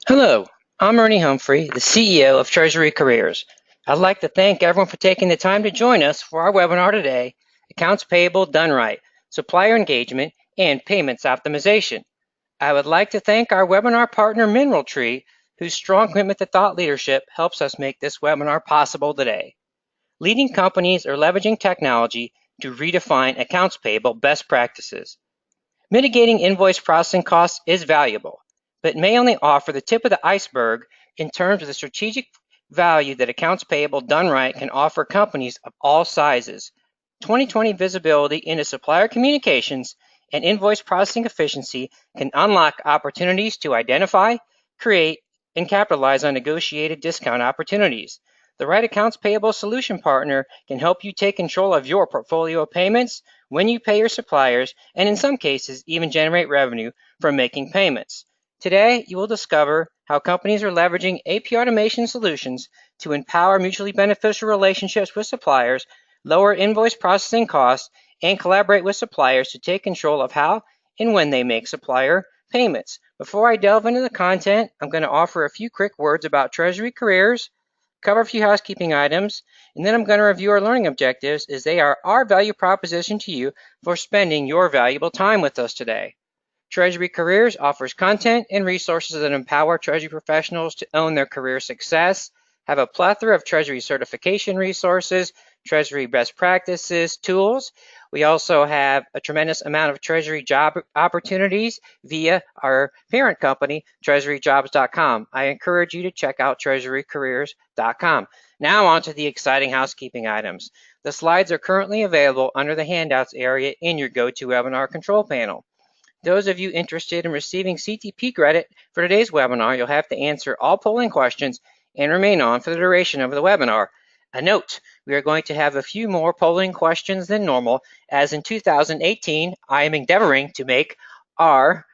Hello, I'm Ernie Humphrey, the CEO of Treasury Careers. I'd like to thank everyone for taking the time to join us for our webinar today, Accounts Payable Done Right, Supplier Engagement, and Payments Optimization. I would like to thank our webinar partner, Mineral Tree, whose strong commitment to thought leadership helps us make this webinar possible today. Leading companies are leveraging technology to redefine accounts payable best practices. Mitigating invoice processing costs is valuable, but may only offer the tip of the iceberg in terms of the strategic value that accounts payable done right can offer companies of all sizes. 2020 visibility into supplier communications and invoice processing efficiency can unlock opportunities to identify, create, and capitalize on negotiated discount opportunities. The right accounts payable solution partner can help you take control of your portfolio of payments when you pay your suppliers, and in some cases, even generate revenue from making payments. Today, you will discover how companies are leveraging AP automation solutions to empower mutually beneficial relationships with suppliers, lower invoice processing costs, and collaborate with suppliers to take control of how and when they make supplier payments. Before I delve into the content, I'm going to offer a few quick words about Treasury Careers, cover a few housekeeping items, and then I'm going to review our learning objectives as they are our value proposition to you for spending your valuable time with us today. Treasury Careers offers content and resources that empower Treasury professionals to own their career success, have a plethora of Treasury certification resources, Treasury best practices, tools. We also have a tremendous amount of Treasury job opportunities via our parent company, treasuryjobs.com. I encourage you to check out treasurycareers.com. Now on to the exciting housekeeping items. The slides are currently available under the handouts area in your GoToWebinar control panel. Those of you interested in receiving CTP credit for today's webinar, you'll have to answer all polling questions and remain on for the duration of the webinar. A note, we are going to have a few more polling questions than normal, as in 2018, I am endeavoring to make our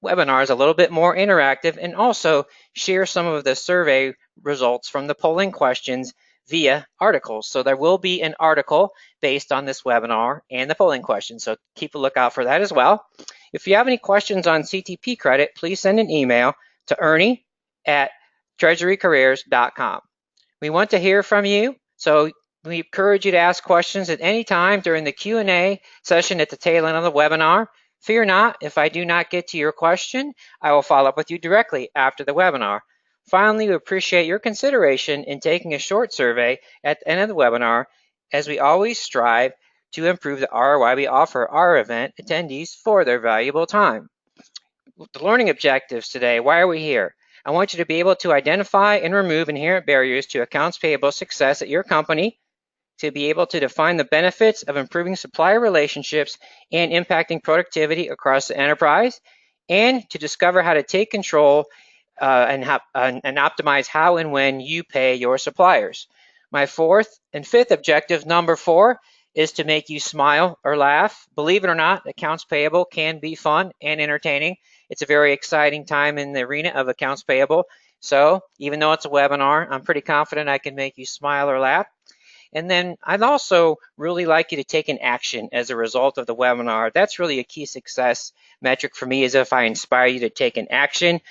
webinars a little bit more interactive and also share some of the survey results from the polling questions via articles. So there will be an article based on this webinar and the polling questions, so keep a lookout for that as well. If you have any questions on CTP credit, please send an email to ernie@treasurycareers.com. We want to hear from you, so we encourage you to ask questions at any time during the Q&A session at the tail end of the webinar. Fear not, if I do not get to your question, I will follow up with you directly after the webinar. Finally, we appreciate your consideration in taking a short survey at the end of the webinar, as we always strive to improve the ROI we offer our event attendees for their valuable time. The learning objectives today, why are we here? I want you to be able to identify and remove inherent barriers to accounts payable success at your company, to be able to define the benefits of improving supplier relationships and impacting productivity across the enterprise, and to discover how to take control and optimize how and when you pay your suppliers. My fourth and fifth objective, number 4, is to make you smile or laugh. Believe it or not, accounts payable can be fun and entertaining. It's a very exciting time in the arena of accounts payable. So even though it's a webinar, I'm pretty confident I can make you smile or laugh. And then I'd also really like you to take an action as a result of the webinar. That's really a key success metric for me, is if I inspire you to take an action,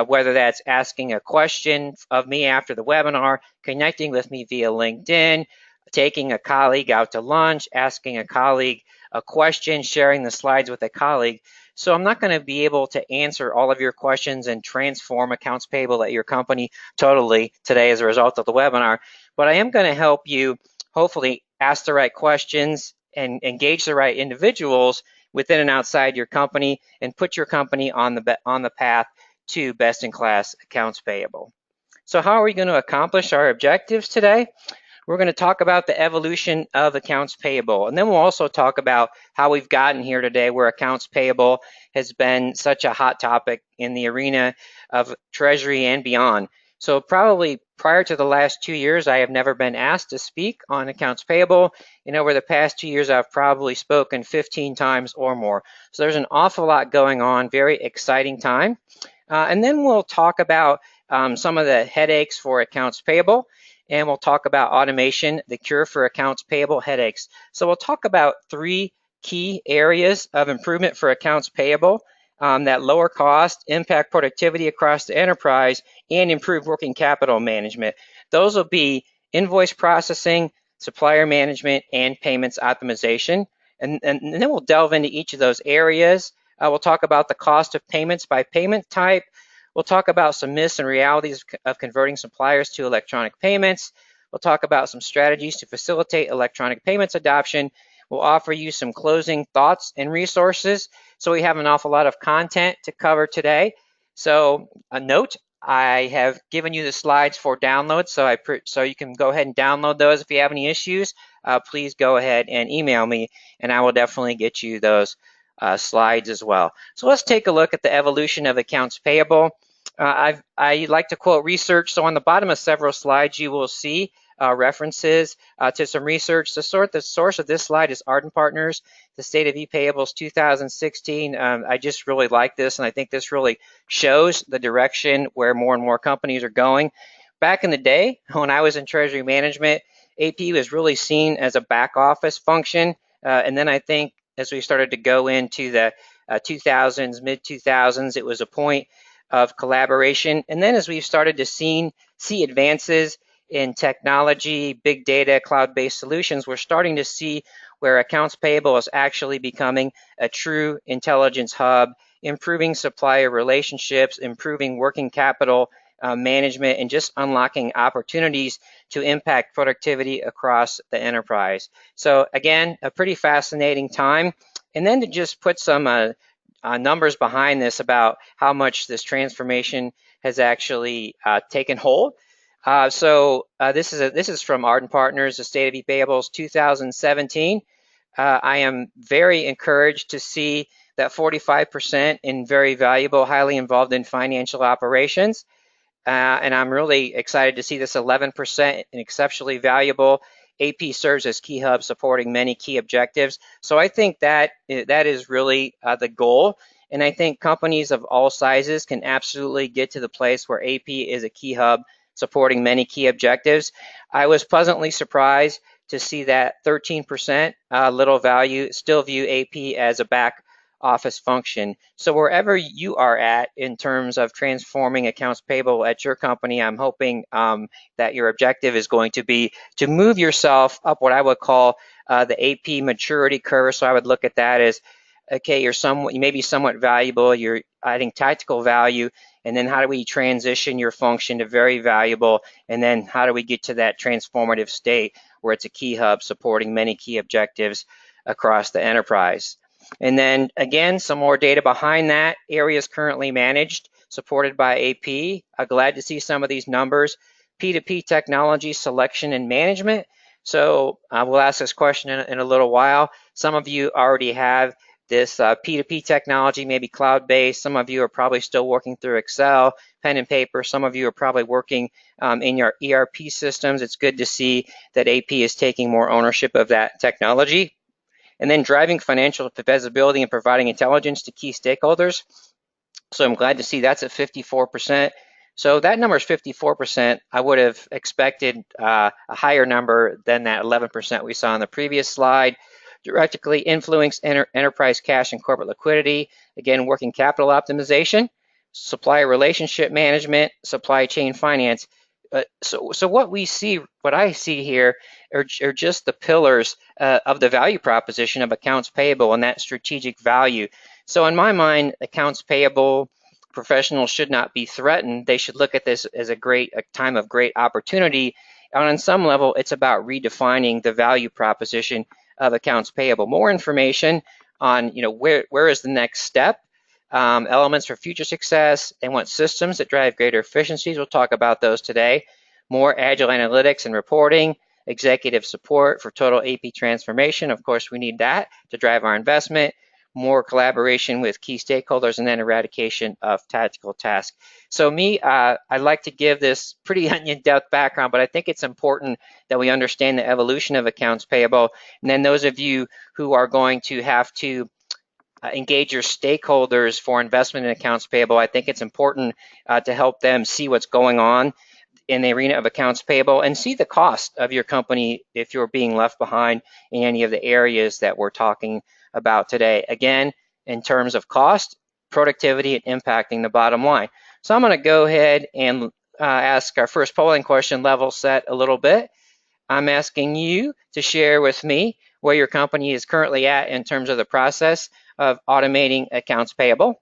whether that's asking a question of me after the webinar, connecting with me via LinkedIn, taking a colleague out to lunch, asking a colleague a question, sharing the slides with a colleague. So I'm not going to be able to answer all of your questions and transform accounts payable at your company totally today as a result of the webinar, but I am going to help you hopefully ask the right questions and engage the right individuals within and outside your company and put your company on the path to best-in-class accounts payable. So how are we going to accomplish our objectives today? We're going to talk about the evolution of accounts payable, and then we'll also talk about how we've gotten here today where accounts payable has been such a hot topic in the arena of Treasury and beyond. So probably prior to the last 2 years, I have never been asked to speak on accounts payable, and over the past 2 years, I've probably spoken 15 times or more. So there's an awful lot going on, very exciting time. And then we'll talk about some of the headaches for accounts payable, and we'll talk about automation, the cure for accounts payable headaches. So we'll talk about 3 key areas of improvement for accounts payable. that lower cost, impact productivity across the enterprise, and improve working capital management. Those will be invoice processing, supplier management, and payments optimization. And then we'll delve into each of those areas. We'll talk about the cost of payments by payment type. We'll talk about some myths and realities of converting suppliers to electronic payments. We'll talk about some strategies to facilitate electronic payments adoption. We'll offer you some closing thoughts and resources. So we have an awful lot of content to cover today. So a note, I have given you the slides for download, so you can go ahead and download those. If you have any issues, please go ahead and email me, and I will definitely get you those slides as well. So let's take a look at the evolution of accounts payable. I like to quote research. So on the bottom of several slides, you will see references to some research. The source of this slide is Ardent Partners, the State of ePayables 2016. I just really like this, and I think this really shows the direction where more and more companies are going. Back in the day, when I was in treasury management, AP was really seen as a back office function. And then I think as we started to go into the 2000s, mid 2000s, it was a point of collaboration. And then as we've started to see advances in technology, big data, cloud-based solutions, we're starting to see where accounts payable is actually becoming a true intelligence hub, improving supplier relationships, improving working capital management, and just unlocking opportunities to impact productivity across the enterprise. So again, a pretty fascinating time. And then to just put some numbers behind this about how much this transformation has actually taken hold. This is from Ardent Partners, the State of ePayables 2017. I am very encouraged to see that 45% in very valuable, highly involved in financial operations. And I'm really excited to see this 11% in exceptionally valuable. AP serves as key hub supporting many key objectives. So I think that is really the goal. And I think companies of all sizes can absolutely get to the place where AP is a key hub supporting many key objectives. I was pleasantly surprised to see that 13% little value still view AP as a back office function. So wherever you are at in terms of transforming accounts payable at your company, I'm hoping that your objective is going to be to move yourself up what I would call the AP maturity curve. So I would look at that as, okay, you may be somewhat valuable, you're adding tactical value, and then how do we transition your function to very valuable, and then how do we get to that transformative state where it's a key hub supporting many key objectives across the enterprise. And then again, some more data behind that. Areas currently managed, supported by AP. Glad to see some of these numbers. P2P technology selection and management. So we'll ask this question in a little while. Some of you already have this P2P technology, maybe cloud-based. Some of you are probably still working through Excel, pen and paper. Some of you are probably working in your ERP systems. It's good to see that AP is taking more ownership of that technology. And then driving financial visibility and providing intelligence to key stakeholders. So I'm glad to see that's at 54%. So that number is 54%. I would have expected a higher number than that 11% we saw on the previous slide. Directly influence enterprise cash and corporate liquidity. Again, working capital optimization, supplier relationship management, supply chain finance. So what I see here are just the pillars of the value proposition of accounts payable and that strategic value. So in my mind, accounts payable professionals should not be threatened. They should look at this as a time of great opportunity. And on some level, it's about redefining the value proposition of accounts payable. More information on where is the next step, elements for future success, and what systems that drive greater efficiencies. We'll talk about those today. More agile analytics and reporting, executive support for total AP transformation. Of course, we need that to drive our investment. More collaboration with key stakeholders, and then eradication of tactical tasks. So I like to give this pretty in-depth background, but I think it's important that we understand the evolution of accounts payable. And then those of you who are going to have to engage your stakeholders for investment in accounts payable, I think it's important to help them see what's going on in the arena of accounts payable and see the cost of your company if you're being left behind in any of the areas that we're talking about today. Again, in terms of cost, productivity and impacting the bottom line. So I'm going to go ahead and ask our first polling question, level set a little bit. I'm asking you to share with me where your company is currently at in terms of the process of automating accounts payable.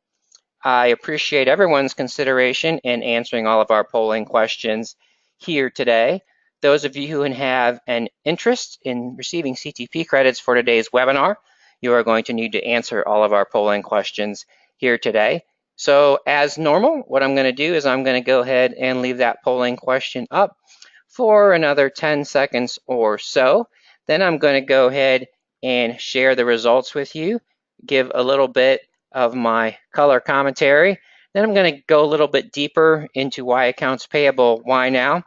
I appreciate everyone's consideration in answering all of our polling questions here today. Those of you who have an interest in receiving CTP credits for today's webinar, you are going to need to answer all of our polling questions here today. So as normal, what I'm going to do is I'm going to go ahead and leave that polling question up for another 10 seconds or so. Then I'm going to go ahead and share the results with you, give a little bit of my color commentary. Then I'm going to go a little bit deeper into why accounts payable, why now.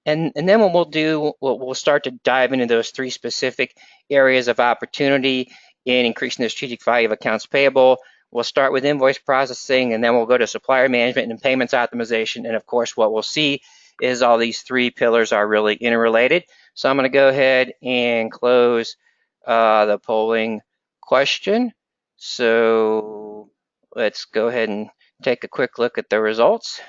And then what we'll do, we'll start to dive into those three specific areas of opportunity in increasing the strategic value of accounts payable. We'll start with invoice processing, and then we'll go to supplier management and payments optimization. And of course, what we'll see is all these three pillars are really interrelated. So I'm going to go ahead and close the polling question. So let's go ahead and take a quick look at the results.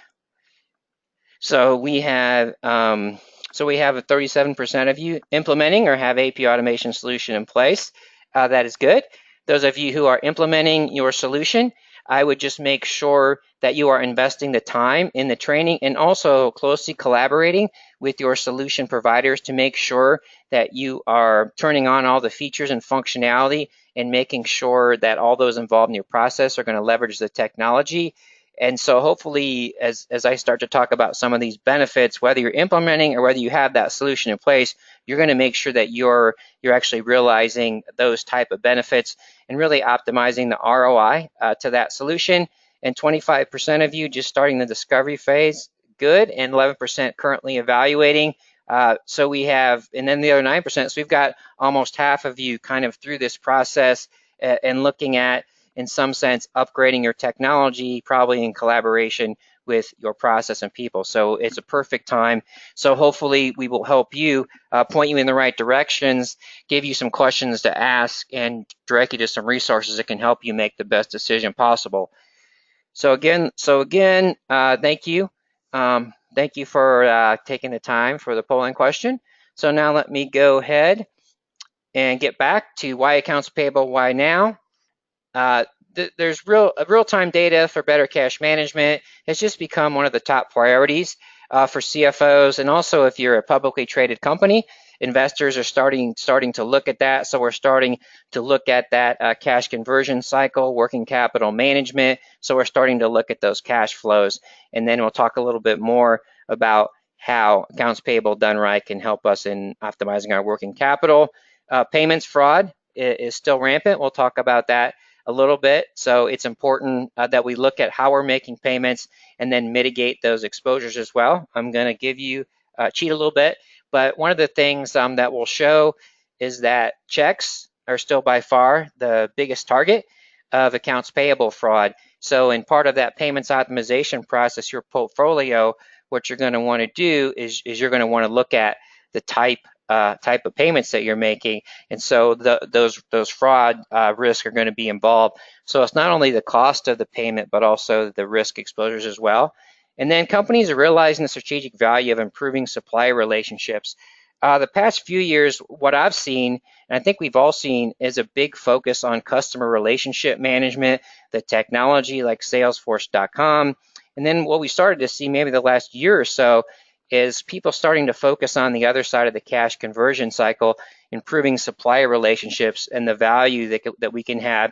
So we have 37% of you implementing or have AP automation solution in place. That is good. Those of you who are implementing your solution, I would just make sure that you are investing the time in the training and also closely collaborating with your solution providers to make sure that you are turning on all the features and functionality and making sure that all those involved in your process are going to leverage the technology. And so hopefully, as I start to talk about some of these benefits, whether you're implementing or whether you have that solution in place, you're going to make sure that you're actually realizing those type of benefits and really optimizing the ROI to that solution. And 25% of you just starting the discovery phase, good, and 11% currently evaluating. So we have, and then the other 9%, so we've got almost half of you kind of through this process and looking at, in some sense, upgrading your technology, probably in collaboration with your process and people. So it's a perfect time. So hopefully we will help you, point you in the right directions, give you some questions to ask, and direct you to some resources that can help you make the best decision possible. So again, thank you. Thank you for taking the time for the polling question. So now let me go ahead and get back to why accounts payable, why now. There's real-time data for better cash management has just become one of the top priorities for CFOs, and also if you're a publicly traded company, investors are starting to look at that. So we're starting to look at that cash conversion cycle, working capital management. So we're starting to look at those cash flows, and then we'll talk a little bit more about how accounts payable done right can help us in optimizing our working capital. Payments fraud is still rampant. We'll talk about that a little bit. So it's important that we look at how we're making payments and then mitigate those exposures as well. I'm going to give you cheat a little bit, but one of the things that we'll show is that checks are still by far the biggest target of accounts payable fraud. So in part of that payments optimization process, your portfolio, what you're going to want to do is you're going to want to look at the type of payments that you're making, and so those fraud risks are going to be involved. So it's not only the cost of the payment, but also the risk exposures as well. And then companies are realizing the strategic value of improving supplier relationships. The past few years, what I've seen, and I think we've all seen, is a big focus on customer relationship management, the technology like Salesforce.com. And then what we started to see maybe the last year or so is people starting to focus on the other side of the cash conversion cycle, improving supplier relationships and the value that we can have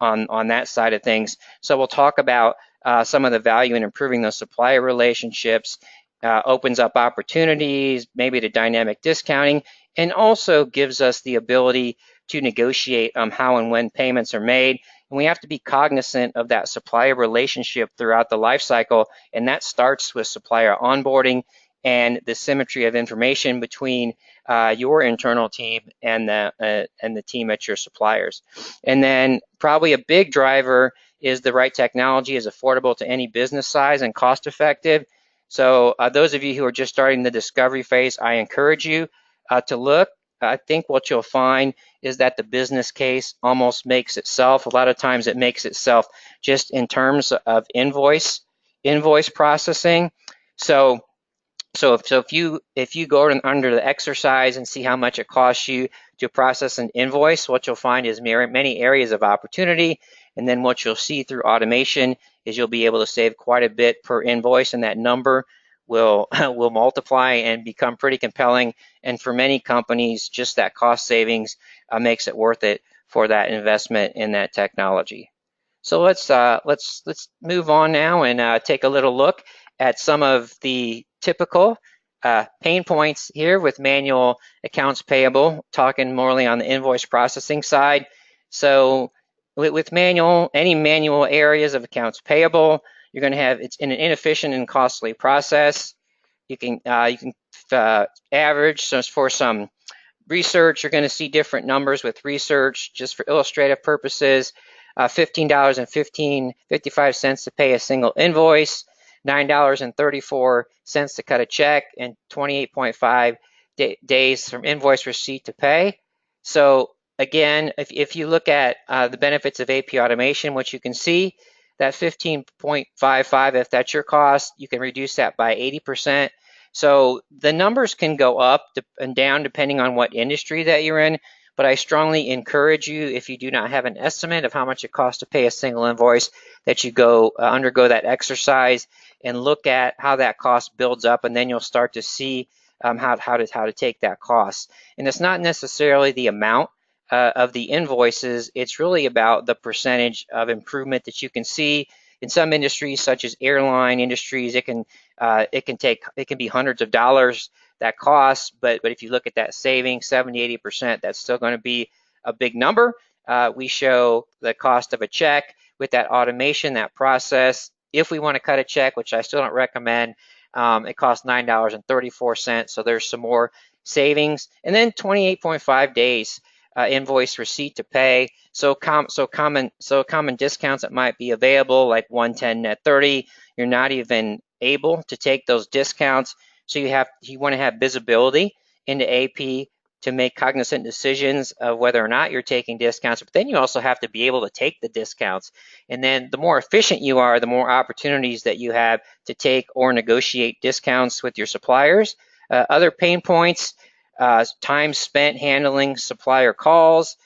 on that side of things. So we'll talk about some of the value in improving those supplier relationships, opens up opportunities, maybe to dynamic discounting, and also gives us the ability to negotiate how and when payments are made. And we have to be cognizant of that supplier relationship throughout the life cycle, and that starts with supplier onboarding and the symmetry of information between your internal team and the team at your suppliers. And then probably a big driver is the right technology is affordable to any business size and cost effective. So those of you who are just starting the discovery phase, I encourage you to look I think what you'll find is that the business case almost makes itself. A lot of times it makes itself just in terms of invoice processing. So if you go under the exercise and see how much it costs you to process an invoice, what you'll find is many areas of opportunity. And then what you'll see through automation is you'll be able to save quite a bit per invoice, and that number will will multiply and become pretty compelling. And for many companies, just that cost savings makes it worth it for that investment in that technology. So let's move on now and take a little look at some of the typical pain points here with manual accounts payable, talking morely on the invoice processing side. So with any manual areas of accounts payable, you're going to have it's an inefficient and costly process. You can average, so for some research, you're going to see different numbers with research. Just for illustrative purposes, $15.55 to pay a single invoice, $9.34 to cut a check, and 28.5 days from invoice receipt to pay. So again, if you look at the benefits of AP automation, what you can see, that 15.55, if that's your cost, you can reduce that by 80%. So the numbers can go up and down depending on what industry that you're in, but I strongly encourage you, if you do not have an estimate of how much it costs to pay a single invoice, that you go undergo that exercise and look at how that cost builds up, and then you'll start to see how to take that cost. And it's not necessarily the amount of the invoices, it's really about the percentage of improvement that you can see. In some industries, such as airline industries, it can be hundreds of dollars that cost, but if you look at that saving, 70-80%, that's still going to be a big number. We show the cost of a check with that automation, that process. If we want to cut a check, which I still don't recommend, it costs $9.34, so there's some more savings. And then 28.5 days invoice receipt to pay. So common discounts that might be available, like 110 net 30, you're not even able to take those discounts. So you want to have visibility into AP to make cognizant decisions of whether or not you're taking discounts, but then you also have to be able to take the discounts. And then the more efficient you are, the more opportunities that you have to take or negotiate discounts with your suppliers. Other pain points, time spent handling supplier calls.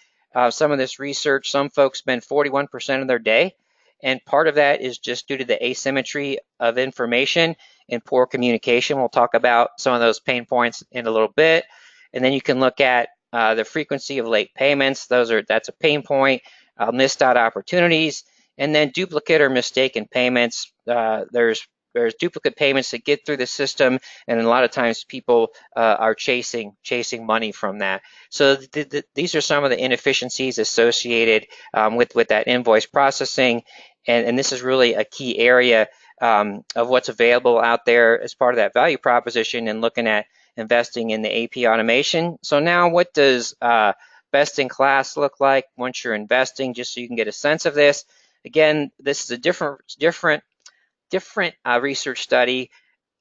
Some of this research, some folks spend 41% of their day, and part of that is just due to the asymmetry of information and poor communication. We'll talk about some of those pain points in a little bit. And then you can look at the frequency of late payments. That's a pain point. Missed out opportunities, and then duplicate or mistaken payments. There's duplicate payments that get through the system, and a lot of times people are chasing money from that. So these are some of the inefficiencies associated with that invoice processing, and this is really a key area of what's available out there as part of that value proposition and looking at investing in the AP automation. So now what does best in class look like once you're investing, just so you can get a sense of this? Again, this is a different research study.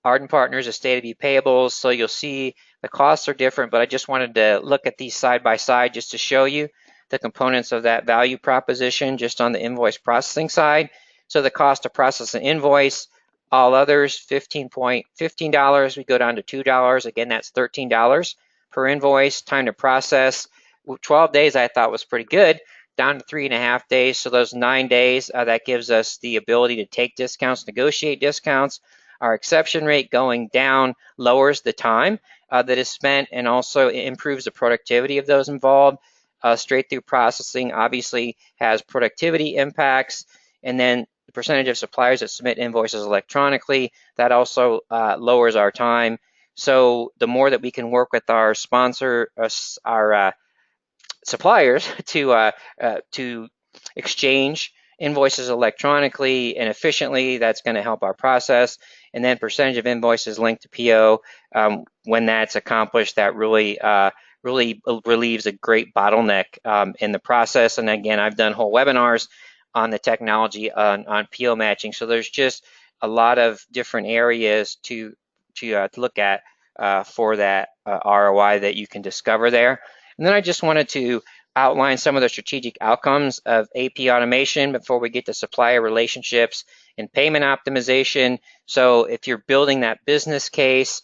Arden Partners, a state of payables, so you'll see the costs are different, but I just wanted to look at these side by side just to show you the components of that value proposition just on the invoice processing side. So the cost to process an invoice, all others, $15. We go down to $2. Again, that's $13 per invoice. Time to process, 12 days I thought was pretty good, down to 3.5 days. So those 9 days, that gives us the ability to take discounts, negotiate discounts. Our exception rate going down lowers the time that is spent and also improves the productivity of those involved. Straight through processing obviously has productivity impacts. And then the percentage of suppliers that submit invoices electronically, that also lowers our time. So the more that we can work with our suppliers to exchange invoices electronically and efficiently, that's going to help our process. And then percentage of invoices linked to PO, when that's accomplished, that really relieves a great bottleneck in the process. And again, I've done whole webinars on the technology on PO matching. So there's just a lot of different areas to look at for that ROI that you can discover there. And then I just wanted to outline some of the strategic outcomes of AP automation before we get to supplier relationships and payment optimization. So if you're building that business case,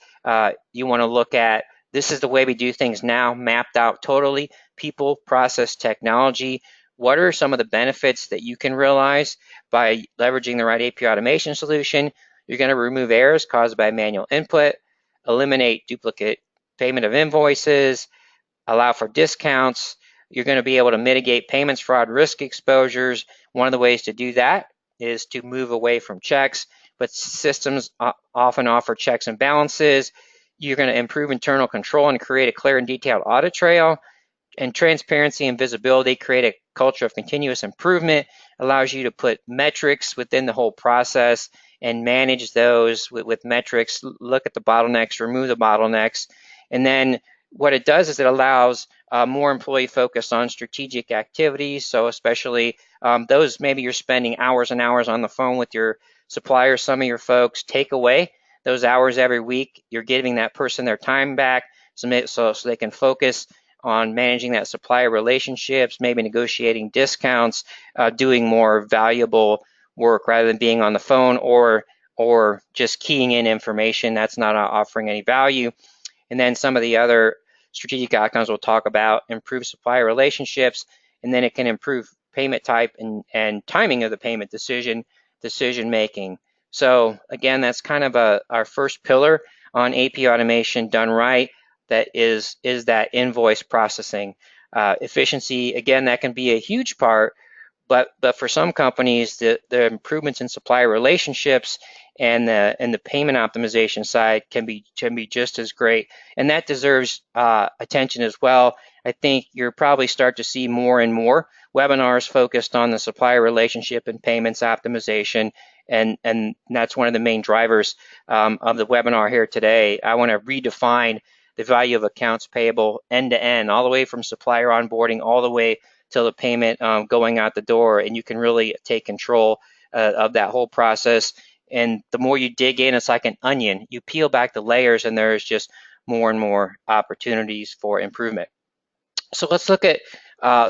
you want to look at this is the way we do things now, mapped out totally, people, process, technology. What are some of the benefits that you can realize by leveraging the right AP automation solution? You're going to remove errors caused by manual input, eliminate duplicate payment of invoices, allow for discounts. You're going to be able to mitigate payments fraud risk exposures. One of the ways to do that is to move away from checks, but systems often offer checks and balances. You're going to improve internal control and create a clear and detailed audit trail. And transparency and visibility create a culture of continuous improvement, allows you to put metrics within the whole process and manage those with metrics, look at the bottlenecks, remove the bottlenecks. And then what it does is it allows more employee focus on strategic activities. So especially those maybe you're spending hours and hours on the phone with your suppliers, some of your folks, take away those hours every week. You're giving that person their time back so they can focus on managing that supplier relationships, maybe negotiating discounts, doing more valuable work rather than being on the phone or just keying in information that's not offering any value. And then some of the other strategic outcomes we'll talk about: improve supplier relationships, and then it can improve payment type and timing of the payment decision making. So again, that's kind of our first pillar on AP automation done right. That is that invoice processing efficiency. Again, that can be a huge part, but for some companies, the improvements in supplier relationships and the payment optimization side can be just as great, and that deserves attention as well. I think you'll probably start to see more and more webinars focused on the supplier relationship and payments optimization, and that's one of the main drivers of the webinar here today. I want to redefine the value of accounts payable end to end, all the way from supplier onboarding all the way till the payment going out the door, and you can really take control of that whole process. And the more you dig in, it's like an onion. You peel back the layers, and there's just more and more opportunities for improvement. So let's look at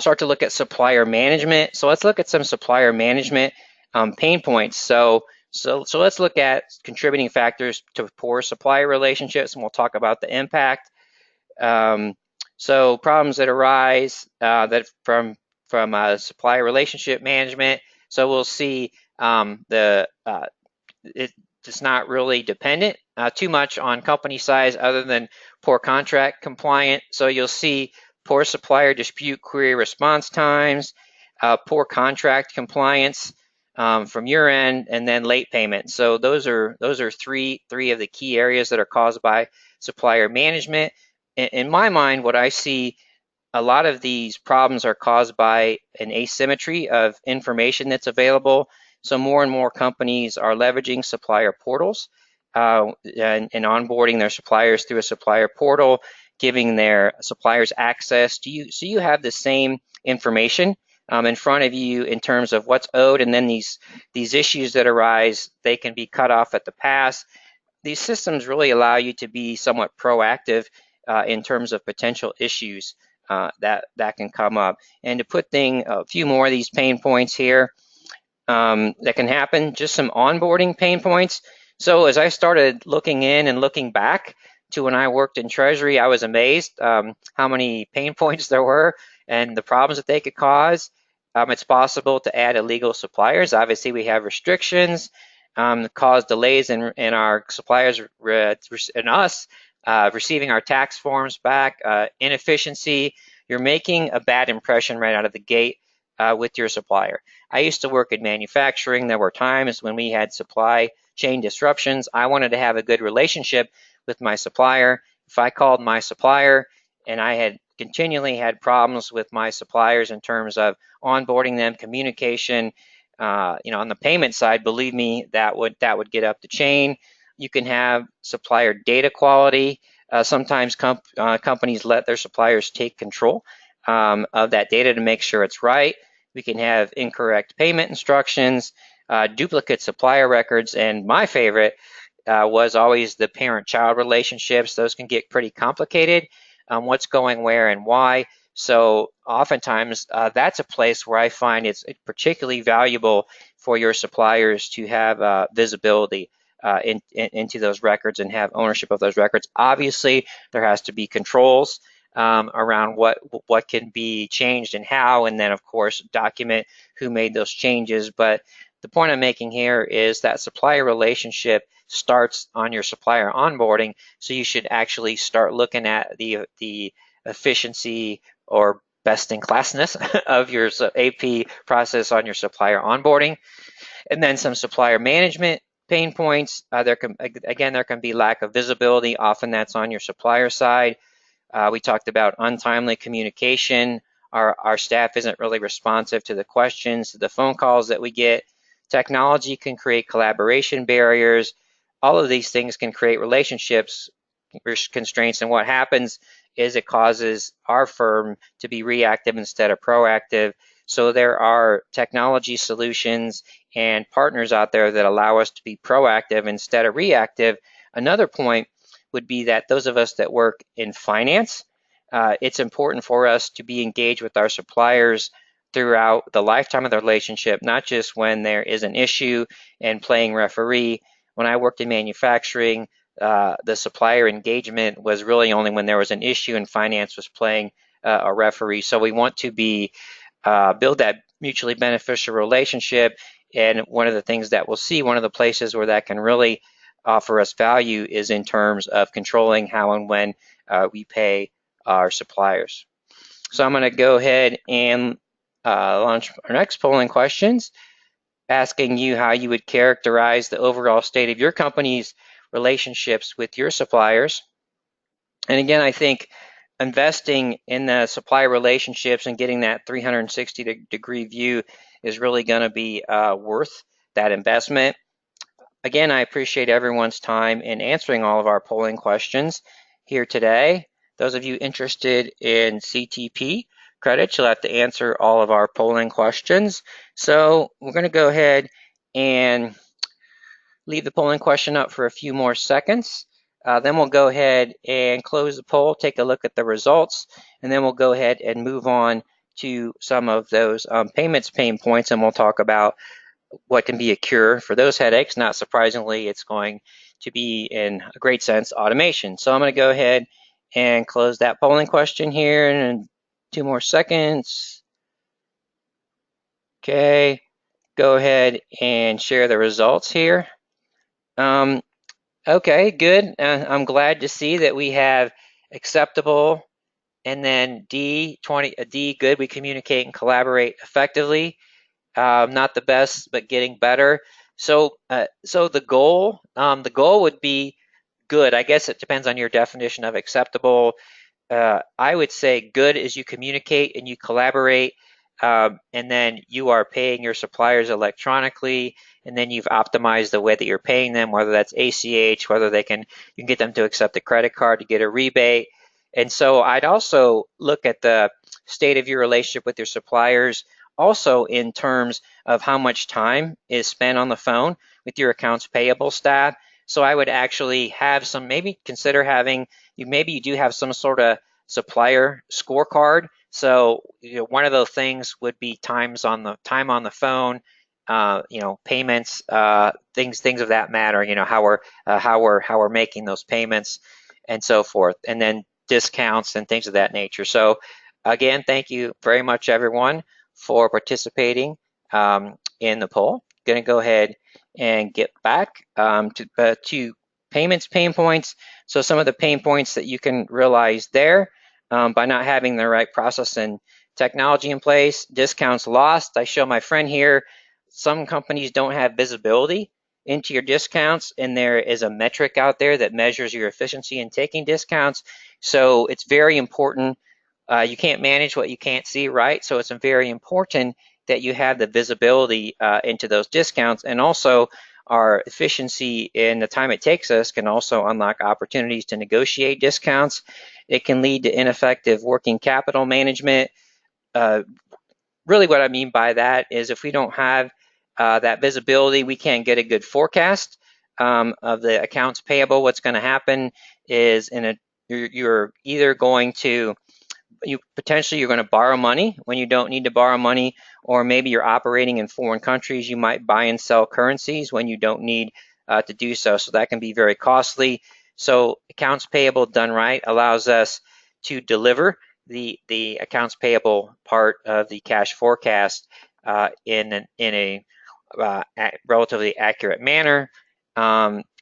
start to look at supplier management. So let's look at some supplier management pain points. So let's look at contributing factors to poor supplier relationships, and we'll talk about the impact. So problems that arise that from supplier relationship management. So we'll see it's not really dependent too much on company size other than poor contract compliance. So you'll see poor supplier dispute query response times, poor contract compliance from your end, and then late payment. So those are three of the key areas that are caused by supplier management. In my mind, what I see, a lot of these problems are caused by an asymmetry of information that's available. So more and more companies are leveraging supplier portals and onboarding their suppliers through a supplier portal, giving their suppliers access to you, so you have the same information in front of you in terms of what's owed, and then these issues that arise, they can be cut off at the pass. These systems really allow you to be somewhat proactive in terms of potential issues that can come up. And to put a few more of these pain points here that can happen, just some onboarding pain points. So as I started looking in and looking back to when I worked in Treasury, I was amazed how many pain points there were and the problems that they could cause. It's possible to add illegal suppliers. Obviously, we have restrictions that cause delays in our suppliers and us receiving our tax forms back, inefficiency. You're making a bad impression right out of the gate with your supplier. I used to work in manufacturing. There were times when we had supply chain disruptions. I wanted to have a good relationship with my supplier. If I called my supplier and I had continually had problems with my suppliers in terms of onboarding them, communication, on the payment side, believe me, that would get up the chain. You can have supplier data quality. Sometimes companies let their suppliers take control of that data to make sure it's right. We can have incorrect payment instructions, duplicate supplier records, and my favorite was always the parent-child relationships. Those can get pretty complicated, what's going where and why. So oftentimes that's a place where I find it's particularly valuable for your suppliers to have visibility into those records and have ownership of those records. Obviously, there has to be controls around what can be changed and how, and then of course document who made those changes. But the point I'm making here is that supplier relationship starts on your supplier onboarding, so you should actually start looking at the efficiency or best in classness of your AP process on your supplier onboarding, and then some supplier management pain points. There can be lack of visibility. Often that's on your supplier side. We talked about untimely communication. Our staff isn't really responsive to the questions, to the phone calls that we get. Technology can create collaboration barriers. All of these things can create relationships constraints, and what happens is it causes our firm to be reactive instead of proactive. So there are technology solutions and partners out there that allow us to be proactive instead of reactive. Another point would be that those of us that work in finance, it's important for us to be engaged with our suppliers throughout the lifetime of the relationship, not just when there is an issue and playing referee. When I worked in manufacturing, the supplier engagement was really only when there was an issue and finance was playing a referee. So we want to build that mutually beneficial relationship. And one of the things that we'll see, one of the places where that can really offer us value is in terms of controlling how and when we pay our suppliers. So I'm going to go ahead and launch our next polling questions, asking you how you would characterize the overall state of your company's relationships with your suppliers. And again, I think investing in the supplier relationships and getting that 360-degree view is really going to be worth that investment. Again, I appreciate everyone's time in answering all of our polling questions here today. Those of you interested in CTP credits, you'll have to answer all of our polling questions. So we're going to go ahead and leave the polling question up for a few more seconds. Then we'll go ahead and close the poll, take a look at the results, and then we'll go ahead and move on to some of those payments pain points, and we'll talk about what can be a cure for those headaches. Not surprisingly, it's going to be, in a great sense, automation. So I'm going to go ahead and close that polling question here in 2 more seconds. Okay, go ahead and share the results here. Okay, good. I'm glad to see that we have acceptable, and then D, good. We communicate and collaborate effectively. Not the best, but getting better. So the goal would be good. I guess it depends on your definition of acceptable. I would say good is you communicate and you collaborate, and then you are paying your suppliers electronically, and then you've optimized the way that you're paying them, whether that's ACH, whether you can get them to accept a credit card to get a rebate. And so I'd also look at the state of your relationship with your suppliers, also in terms of how much time is spent on the phone with your accounts payable staff. So I would actually have some, maybe consider having, maybe you do have some sort of supplier scorecard. So one of those things would be time on the phone, payments, things of that matter. How we're making those payments, and so forth, and then discounts and things of that nature. So again, thank you very much, everyone, for participating in the poll. Going to go ahead and get back to payments pain points. So some of the pain points that you can realize there by not having the right process and technology in place. Discounts lost. I show my friend here, some companies don't have visibility into your discounts, and there is a metric out there that measures your efficiency in taking discounts. So it's very important. You can't manage what you can't see, right? So it's very important that you have the visibility into those discounts, and also our efficiency in the time it takes us can also unlock opportunities to negotiate discounts. It can lead to ineffective working capital management. Really what I mean by that is if we don't have that visibility, we can't get a good forecast of the accounts payable, what's going to happen is you're either going to you're going to borrow money when you don't need to borrow money, or maybe you're operating in foreign countries. You might buy and sell currencies when you don't need to do so. So that can be very costly. So accounts payable done right allows us to deliver the accounts payable part of the cash forecast in a relatively accurate manner.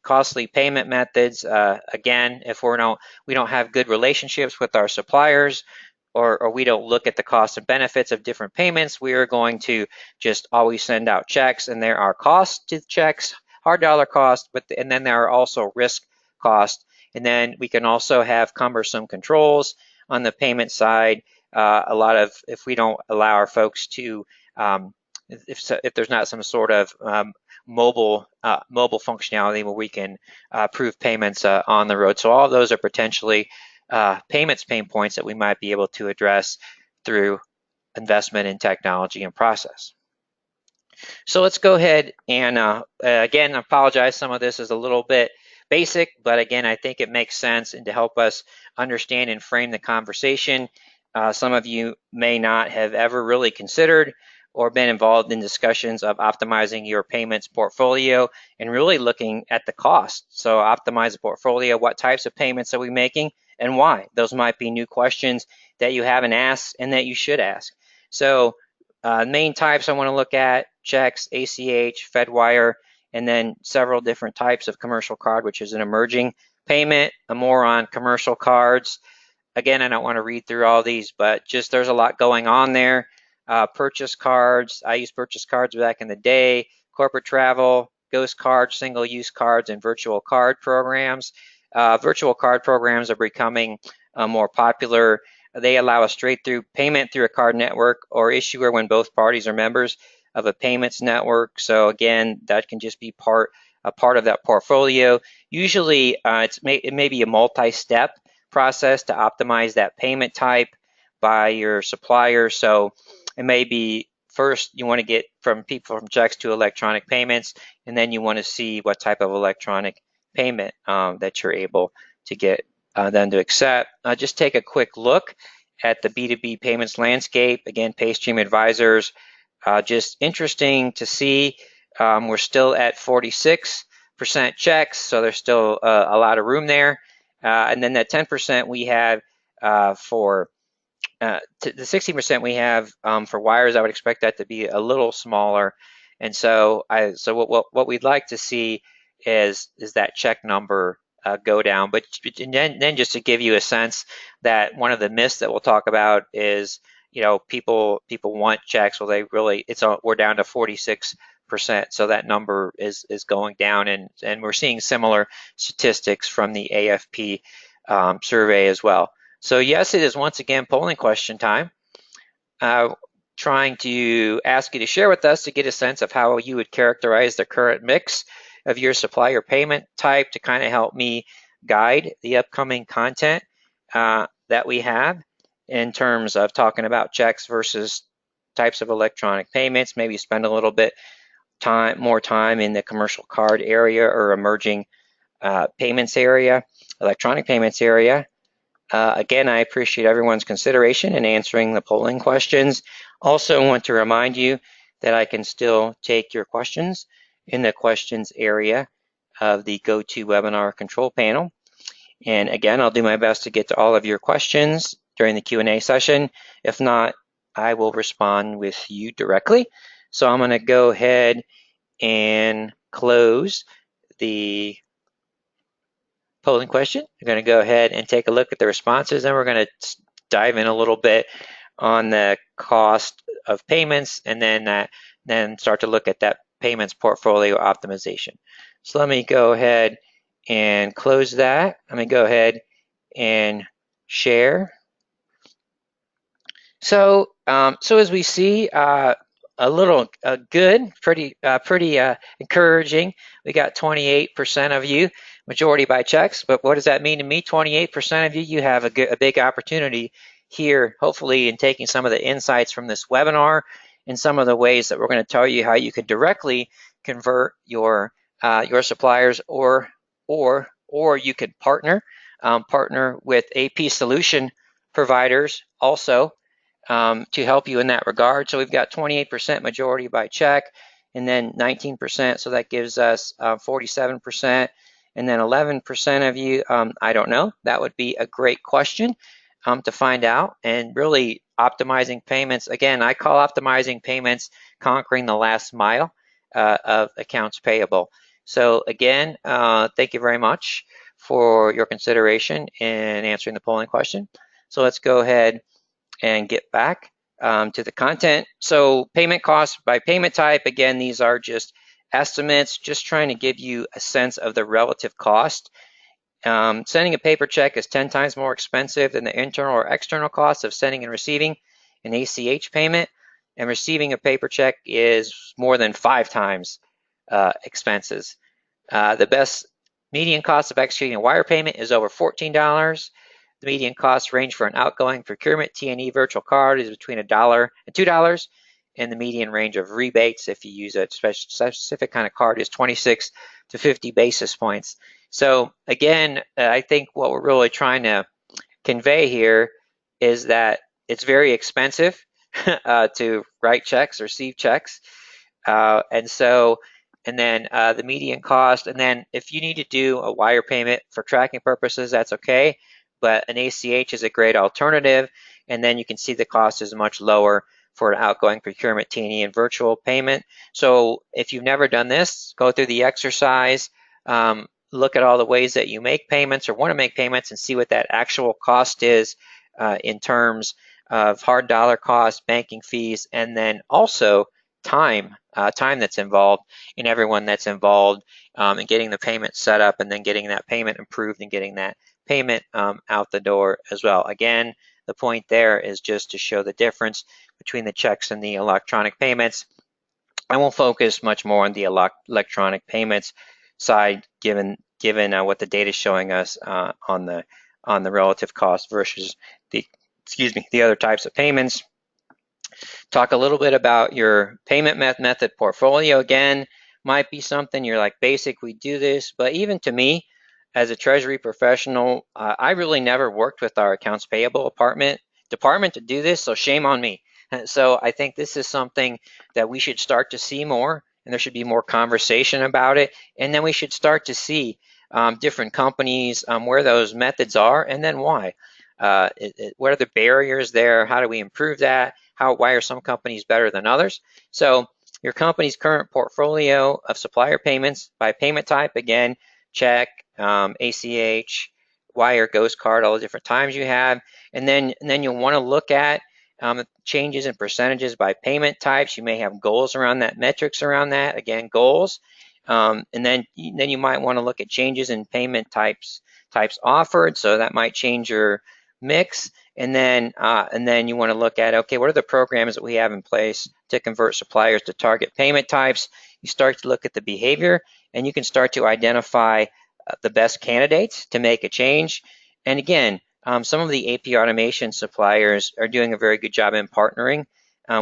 Costly payment methods. Again, if we don't have good relationships with our suppliers, or we don't look at the cost and benefits of different payments, we are going to just always send out checks, and there are costs to checks, hard dollar costs, and then there are also risk costs. And then we can also have cumbersome controls on the payment side. If we don't allow our folks to if there's not some sort of mobile functionality where we can approve payments on the road. So all of those are potentially payments pain points that we might be able to address through investment in technology and process. So let's go ahead and again, I apologize, some of this is a little bit basic, but again, I think it makes sense and to help us understand and frame the conversation. Some of you may not have ever really considered or been involved in discussions of optimizing your payments portfolio and really looking at the cost. So optimize the portfolio, what types of payments are we making and why? Those might be new questions that you haven't asked and that you should ask. So main types I want to look at: checks, ACH, Fedwire, and then several different types of commercial card, which is an emerging payment. More on commercial cards. Again, I don't want to read through all these, but just there's a lot going on there. Purchase cards. I used purchase cards back in the day. Corporate travel, ghost cards, single-use cards, and virtual card programs. Virtual card programs are becoming more popular. They allow a straight-through payment through a card network or issuer when both parties are members of a payments network. So again, that can just be a part of that portfolio. Usually, it may be a multi-step process to optimize that payment type by your supplier. So it may be first you want to get from checks to electronic payments, and then you want to see what type of electronic payment that you're able to get them to accept. Just take a quick look at the B2B payments landscape. Again, PayStream Advisors, just interesting to see. We're still at 46% checks, so there's still a lot of room there. And then that 10% we have the 60% we have for wires, I would expect that to be a little smaller. And so what we'd like to see is that check number go down. But then just to give you a sense that one of the myths that we'll talk about is, people want checks. Well, we're down to 46%. So that number is going down, and we're seeing similar statistics from the AFP survey as well. So yes, it is once again polling question time. Trying to ask you to share with us to get a sense of how you would characterize the current mix of your supplier payment type to kind of help me guide the upcoming content that we have in terms of talking about checks versus types of electronic payments. Maybe spend a little bit more time in the commercial card area or emerging payments area, electronic payments area. Again, I appreciate everyone's consideration in answering the polling questions. Also want to remind you that I can still take your questions in the questions area of the GoToWebinar control panel. And again, I'll do my best to get to all of your questions during the Q&A session. If not, I will respond with you directly. So I'm going to go ahead and close the polling question. We're going to go ahead and take a look at the responses, and we're going to dive in a little bit on the cost of payments, and then start to look at that payments portfolio optimization. So let me go ahead and close that. Let me go ahead and share. So as we see, pretty encouraging. We got 28% of you, majority by checks. But what does that mean to me? 28% of you have a big opportunity here, hopefully, in taking some of the insights from this webinar and some of the ways that we're going to tell you how you can directly convert your your suppliers, or you could partner with AP solution providers also to help you in that regard. So we've got 28% majority by check, and then 19%, so that gives us 47%, and then 11% of you, I don't know. That would be a great question to find out. And really optimizing payments, again, I call optimizing payments conquering the last mile of accounts payable. So again, thank you very much for your consideration in answering the polling question. So let's go ahead and get back to the content. So payment costs by payment type, again, these are just estimates, just trying to give you a sense of the relative cost. Sending a paper check is 10 times more expensive than the internal or external costs of sending and receiving an ACH payment, and receiving a paper check is more than 5 times expenses. The best median cost of executing a wire payment is over $14. The median cost range for an outgoing procurement T&E virtual card is between $1 and $2, and the median range of rebates, if you use a specific kind of card, is 26 to 50 basis points. So again, I think what we're really trying to convey here is that it's very expensive to write checks, receive checks, and then the median cost, and then if you need to do a wire payment for tracking purposes, that's okay, but an ACH is a great alternative, and then you can see the cost is much lower for an outgoing procurement T&E and virtual payment. So if you've never done this, go through the exercise, look at all the ways that you make payments or want to make payments, and see what that actual cost is in terms of hard dollar costs, banking fees, and then also time that's involved in everyone that's involved in getting the payment set up, and then getting that payment approved and getting that payment out the door as well. Again, the point there is just to show the difference between the checks and the electronic payments. I won't focus much more on the electronic payments side, given what the data is showing us on the relative cost versus the other types of payments. Talk a little bit about your payment method portfolio. Again, might be something you're like, basic, we do this, but even to me, as a treasury professional, I really never worked with our accounts payable department to do this, so shame on me. So I think this is something that we should start to see more, and there should be more conversation about it, and then we should start to see different companies where those methods are, and then why. What are the barriers there? How do we improve that? Why are some companies better than others? So your company's current portfolio of supplier payments by payment type, again, check, ACH, wire, ghost card, all the different times you have. And then you'll want to look at changes in percentages by payment types. You may have goals around that, metrics around that, again, goals. And then you might want to look at changes in payment types offered. So that might change your mix. And then you want to look at, okay, what are the programs that we have in place to convert suppliers to target payment types? You start to look at the behavior, and you can start to identify the best candidates to make a change. And again, some of the AP automation suppliers are doing a very good job in partnering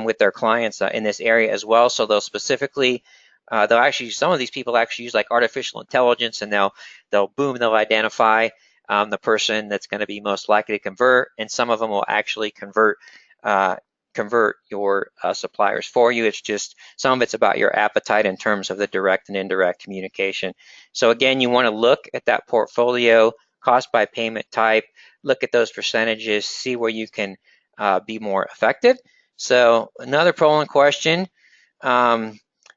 with their clients in this area as well. So they'll specifically, some of these people actually use like artificial intelligence, and they'll identify the person that's going to be most likely to convert, and some of them will actually convert your suppliers for you. It's just, some of it's about your appetite in terms of the direct and indirect communication. So again, you want to look at that portfolio, cost by payment type, look at those percentages, see where you can be more effective. So another polling question,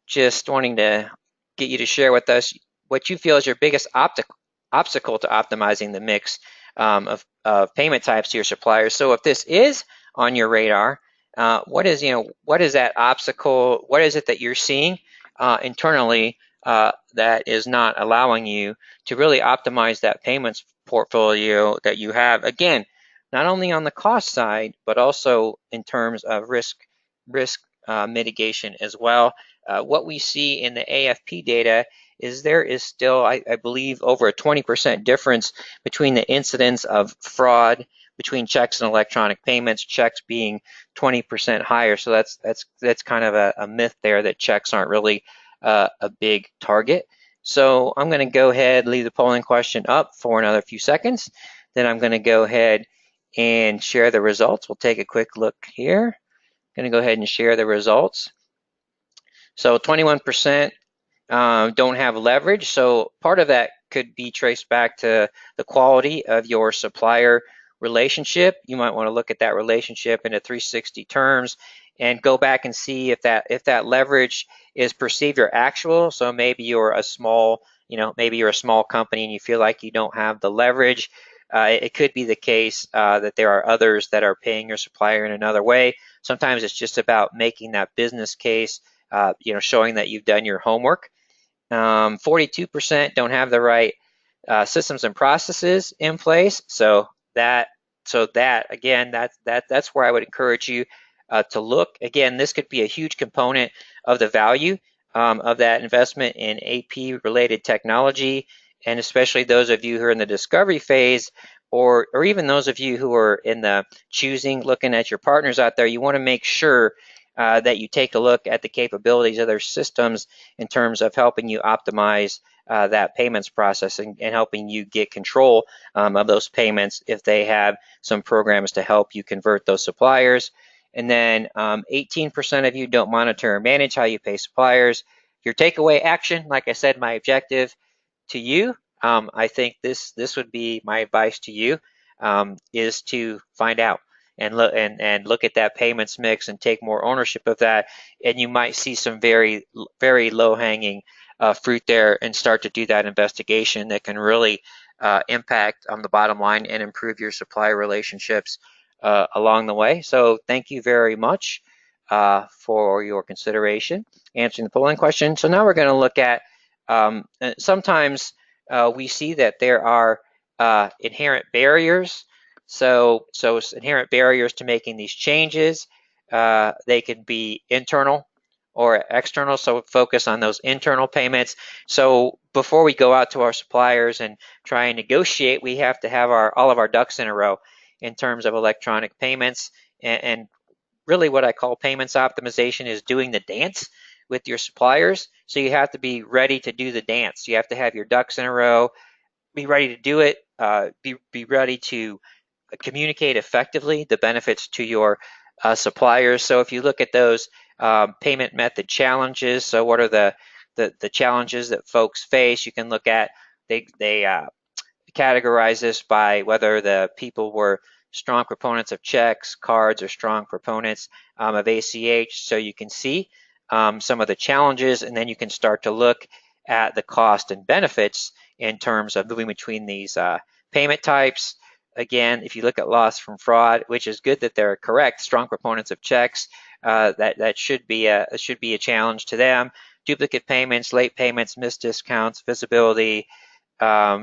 just wanting to get you to share with us what you feel is your biggest obstacle to optimizing the mix of payment types to your suppliers. So if this is on your radar, what is that obstacle? What is it that you're seeing internally that is not allowing you to really optimize that payments portfolio that you have? Again, not only on the cost side, but also in terms of risk mitigation as well. What we see in the AFP data is there is still, I believe, over a 20% difference between the incidence of fraud between checks and electronic payments, checks being 20% higher. So that's kind of a myth there, that checks aren't really a big target. So I'm going to go ahead, leave the polling question up for another few seconds. Then I'm going to go ahead and share the results. We'll take a quick look here. I'm going to go ahead and share the results. So 21% don't have leverage. So part of that could be traced back to the quality of your supplier relationship. You might want to look at that relationship in a 360 terms and go back and see if that leverage is perceived or actual. So maybe you're a small, maybe you're a small company and you feel like you don't have the leverage. It could be the case that there are others that are paying your supplier in another way. Sometimes it's just about making that business case, showing that you've done your homework. 42% don't have the right systems and processes in place. So that again, that's where I would encourage you to look. Again, this could be a huge component of the value of that investment in AP related technology, and especially those of you who are in the discovery phase, or even those of you who are in the choosing, looking at your partners out there. You want to make sure that you take a look at the capabilities of their systems in terms of helping you optimize that payments process and helping you get control of those payments if they have some programs to help you convert those suppliers. And then 18% of you don't monitor or manage how you pay suppliers. Your takeaway action, like I said, my objective to you, I think this would be my advice to you, is to find out and look at that payments mix and take more ownership of that, and you might see some very low hanging fruit there and start to do that investigation that can really impact on the bottom line and improve your supplier relationships along the way. So thank you very much for your consideration answering the polling question. So now we're going to look at sometimes we see that there are inherent barriers. So inherent barriers to making these changes. They can be internal or external. So focus on those internal payments. So before we go out to our suppliers and try and negotiate, we have to have all of our ducks in a row in terms of electronic payments. And really what I call payments optimization is doing the dance with your suppliers. So you have to be ready to do the dance. You have to have your ducks in a row, be ready to do it, be ready to communicate effectively the benefits to your suppliers. So if you look at those payment method challenges, so what are the challenges that folks face? You can look at, they categorize this by whether the people were strong proponents of checks, cards, or strong proponents of ACH. So you can see some of the challenges, and then you can start to look at the cost and benefits in terms of moving between these payment types. Again, if you look at loss from fraud, which is good that they're correct, strong proponents of checks, that should be a challenge to them. Duplicate payments, late payments, missed discounts, visibility,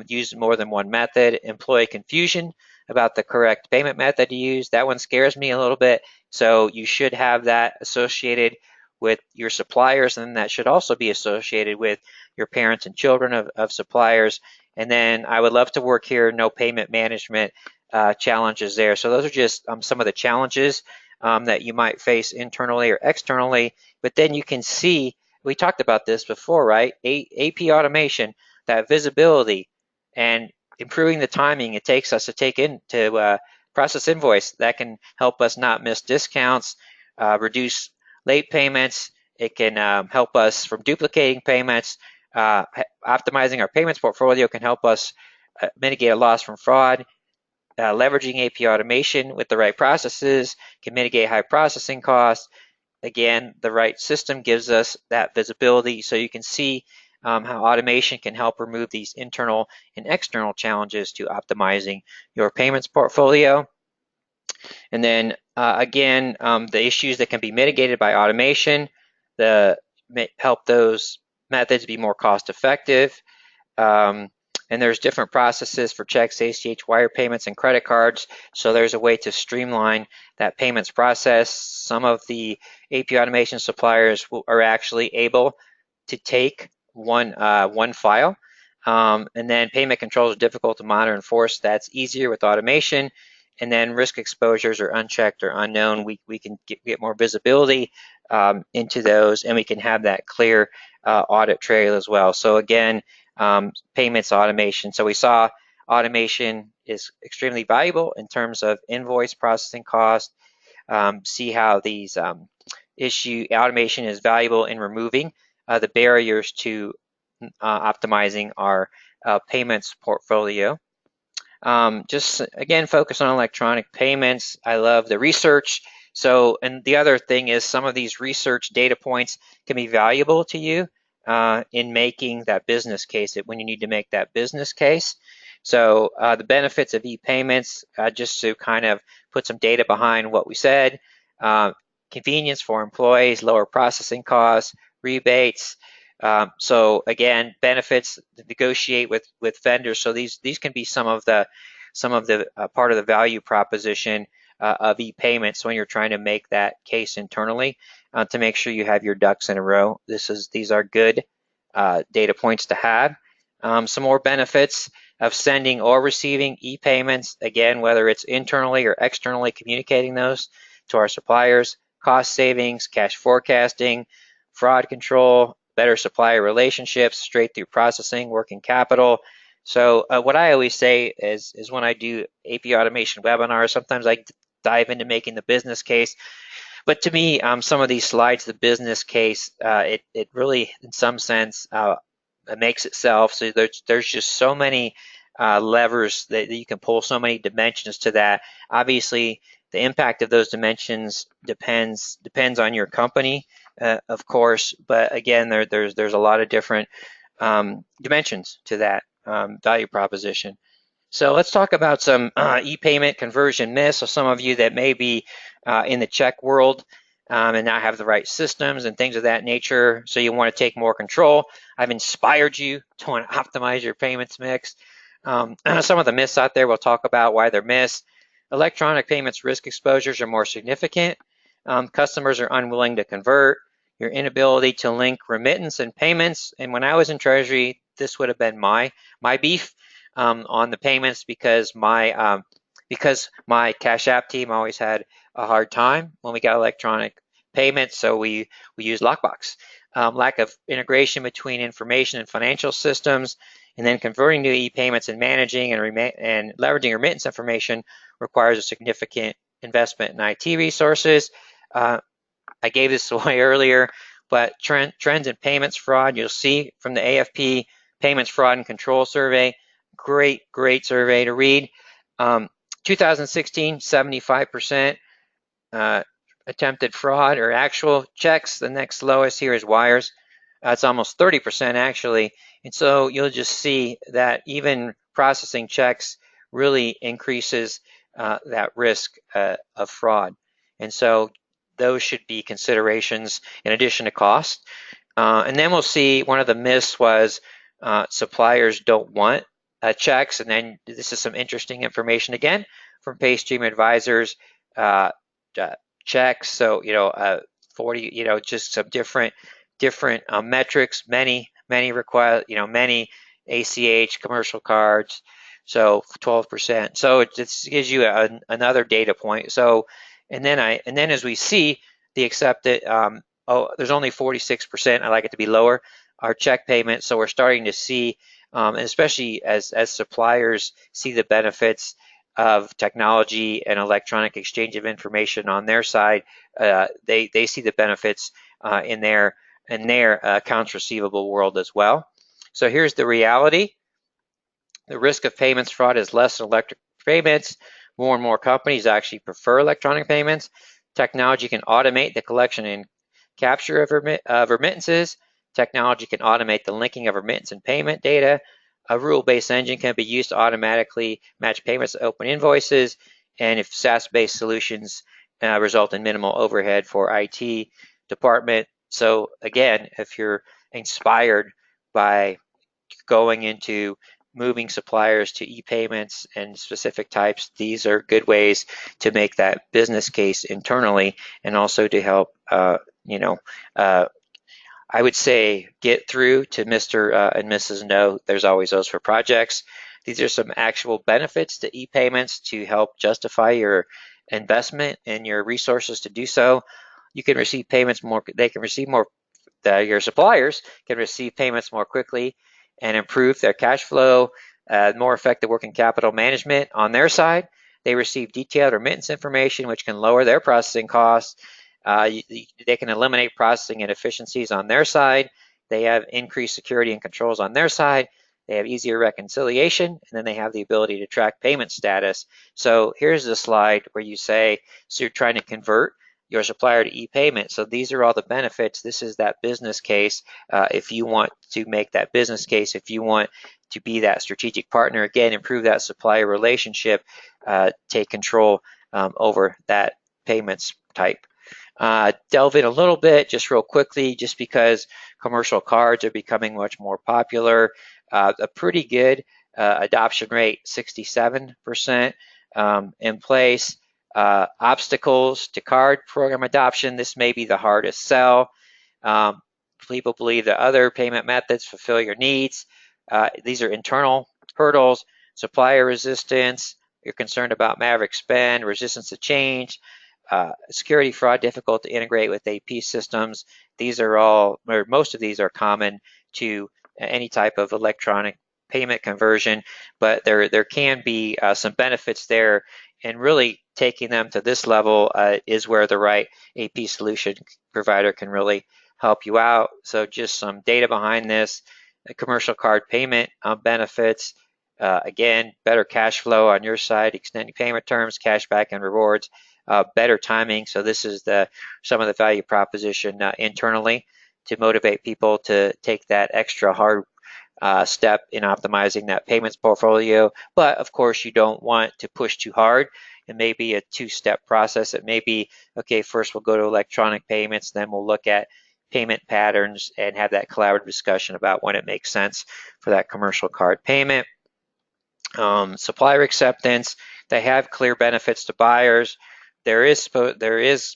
use more than one method, employee confusion about the correct payment method to use. That one scares me a little bit. So you should have that associated with your suppliers, and that should also be associated with your parents and children of suppliers. And then I would love to work here, no payment management challenges there. So those are just some of the challenges that you might face internally or externally. But then you can see, we talked about this before, right? AP automation, that visibility, and improving the timing it takes us to process invoice. That can help us not miss discounts, reduce late payments. It can help us from duplicating payments. Optimizing our payments portfolio can help us mitigate a loss from fraud. Leveraging AP automation with the right processes can mitigate high processing costs. Again, the right system gives us that visibility, so you can see how automation can help remove these internal and external challenges to optimizing your payments portfolio. And then again, the issues that can be mitigated by automation, help those methods be more cost effective. And there's different processes for checks, ACH, wire payments, and credit cards. So there's a way to streamline that payments process. Some of the AP automation suppliers are actually able to take one file. And then payment controls are difficult to monitor and enforce. That's easier with automation. and then risk exposures are unchecked or unknown. We can get more visibility into those, and we can have that clear audit trail as well. So again, payments automation. So we saw automation is extremely valuable in terms of invoice processing cost. See how these automation is valuable in removing the barriers to optimizing our payments portfolio. Just again, focus on electronic payments. I love the research. So, and the other thing is some of these research data points can be valuable to you in making that business case, when you need to make that business case. So the benefits of e-payments, just to kind of put some data behind what we said, convenience for employees, lower processing costs, rebates. So again, benefits to negotiate with vendors. So these can be some of the part of the value proposition of e-payments when you're trying to make that case internally to make sure you have your ducks in a row. These are good data points to have. Some more benefits of sending or receiving e-payments, again, whether it's internally or externally communicating those to our suppliers, cost savings, cash forecasting, fraud control, better supplier relationships, straight through processing, working capital. So what I always say is when I do AP automation webinars, sometimes I dive into making the business case. But to me, some of these slides, the business case, it really, in some sense, it makes itself. So there's just so many levers that you can pull, so many dimensions to that. Obviously, the impact of those dimensions depends on your company, of course. But again, there's a lot of different dimensions to that value proposition. So let's talk about some e-payment conversion myths. So some of you that may be in the check world and not have the right systems and things of that nature, so you want to take more control. I've inspired you to want to optimize your payments mix. Some of the myths out there, we'll talk about why they're myths. Electronic payments risk exposures are more significant. Customers are unwilling to convert. Your inability to link remittance and payments. And when I was in Treasury, this would have been my beef on the payments because my Cash App team always had a hard time when we got electronic payments. So we use Lockbox. Lack of integration between information and financial systems, and then converting to e-payments and managing and leveraging remittance information requires a significant investment in IT resources. I gave this away earlier, but trends in payments fraud, you'll see from the AFP Payments Fraud and Control Survey. Great survey to read. 2016, 75% attempted fraud or actual checks. The next lowest here is wires. It's almost 30% actually. And so you'll just see that even processing checks really increases that risk of fraud. And so those should be considerations in addition to cost. And then we'll see one of the myths was suppliers don't want checks. And then this is some interesting information again from PayStream Advisors. Checks, so 40, just some different metrics. Many require, many ACH commercial cards, so 12%. So it just gives you another data point. So and then as we see the accepted, there's only 46%. I like it to be lower. Our check payment. So we're starting to see, and especially as suppliers see the benefits of technology and electronic exchange of information on their side, they see the benefits in their accounts receivable world as well. So here's the reality. The risk of payments fraud is less in electronic payments. More and more companies actually prefer electronic payments. Technology can automate the collection and capture of remittances. Technology can automate the linking of remittance and payment data. A rule-based engine can be used to automatically match payments to open invoices, and if SaaS-based solutions result in minimal overhead for IT department. So again, if you're inspired by going into moving suppliers to e-payments and specific types, these are good ways to make that business case internally, and also to help I would say get through to Mr. And Mrs. No. There's always those for projects. These are some actual benefits to e-payments to help justify your investment and your resources to do so. You can receive payments more, they can receive more, your suppliers can receive payments more quickly and improve their cash flow, more effective working capital management on their side. They receive detailed remittance information, which can lower their processing costs. They can eliminate processing inefficiencies on their side. They have increased security and controls on their side. They have easier reconciliation, and then they have the ability to track payment status. So here's the slide where you say, so you're trying to convert your supplier to e-payment. So these are all the benefits. This is that business case. If you want to make that business case, if you want to be that strategic partner, again, improve that supplier relationship, take control over that payments type. Delve in a little bit, just real quickly, just because commercial cards are becoming much more popular. A pretty good adoption rate, 67% in place. Obstacles to card program adoption. This may be the hardest sell. People believe that other payment methods fulfill your needs. These are internal hurdles, supplier resistance. You're concerned about maverick spend, resistance to change, security fraud, difficult to integrate with AP systems. These are all, or most of these are common to any type of electronic payment conversion, but there can be some benefits there, and really taking them to this level is where the right AP solution provider can really help you out. So just some data behind this. Commercial card payment benefits. Again, better cash flow on your side, extending payment terms, cash back and rewards, better timing. So this is some of the value proposition internally to motivate people to take that extra hard step in optimizing that payments portfolio. But of course, you don't want to push too hard. It may be a two-step process. It may be, okay, first we'll go to electronic payments, then we'll look at payment patterns and have that collaborative discussion about when it makes sense for that commercial card payment. Supplier acceptance, they have clear benefits to buyers. There is